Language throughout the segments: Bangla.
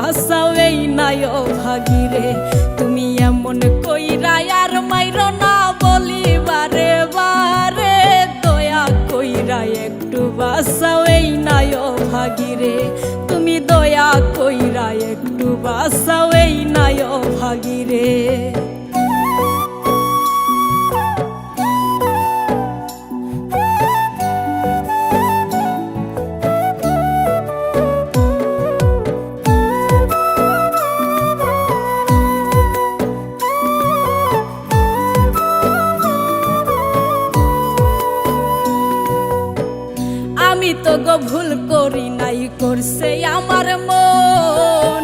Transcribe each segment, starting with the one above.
বাঁচাও এই নাই ভাগিরে। তুমি এমন কইরা আর মাইরো না বলি বারে বারে, দয়া কইরা একটু বাঁচাও এই নাই ভাগিরে। তুমি দয়া কইরা একটু বাঁচাও এই নাই ভাগিরে। আমি তো গো ভুল করি নাই, করছে আমার মন,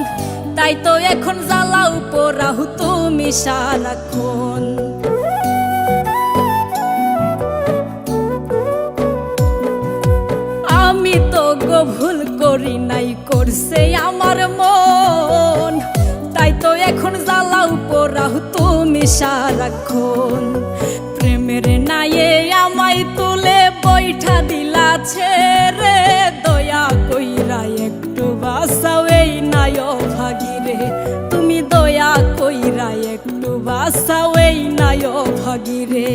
তাই তো এখন জ্বালাও পোড়াও তুমি সারাক্ষণ। আমি তো গো ভুল করি নাই, করছে আমার মন, তাই তো এখন জ্বালাও পোড়াও তুমি সারাক্ষণ। প্রেমের নায়ে আমায় তুলে বৈঠা দিলা ছেড়ে, দয়া কইরা একটু বাঁচাও এই নাই ভাগিরে। তুমি দয়া কইরা একটু বাঁচাও এই নাই ভাগিরে।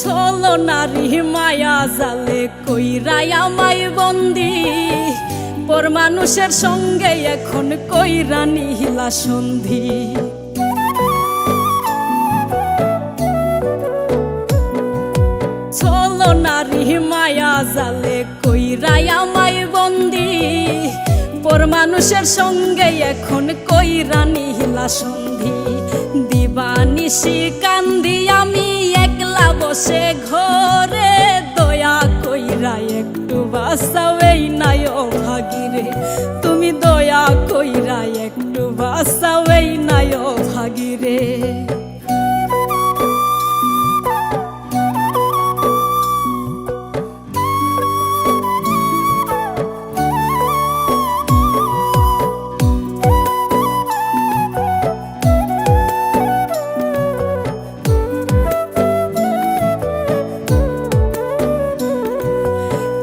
ছলো নারী মায়া জালে কইরাই আমায় বন্দি, পর মানুষের সঙ্গে এখন কইরা নিহিলা সন্ধি। ছলো নারী মায়া জালে কইরাই আমায় বন্দি, পর মানুষের সঙ্গে এখন কইরা নিহিলা সন্ধি। দিবানিশি কান্দি আমি একলা বসে ঘরে, দয়া কইরা একটু বাঁচাও এই নাই ভাগিরে। তুমি দয়া কইরা একটু বাঁচাও এই নাই ভাগিরে।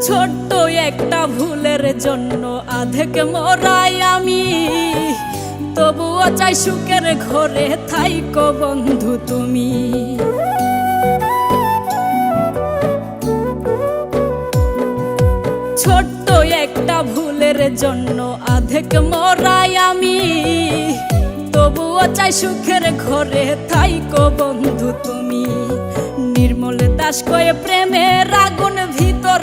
ছোট্ট একটা ভুলের জন্য আধেক মরাই আমি, তবুও চাই সুখের ঘরে থাইকো বন্ধু তুমি। ছোট্ট একটা ভুলের জন্য আধেক মরাই আমি, তবুও চাই সুখের ঘরে থাইকো বন্ধু তুমি। নির্মল দাস কয়ে প্রেমের আগুন ভিতর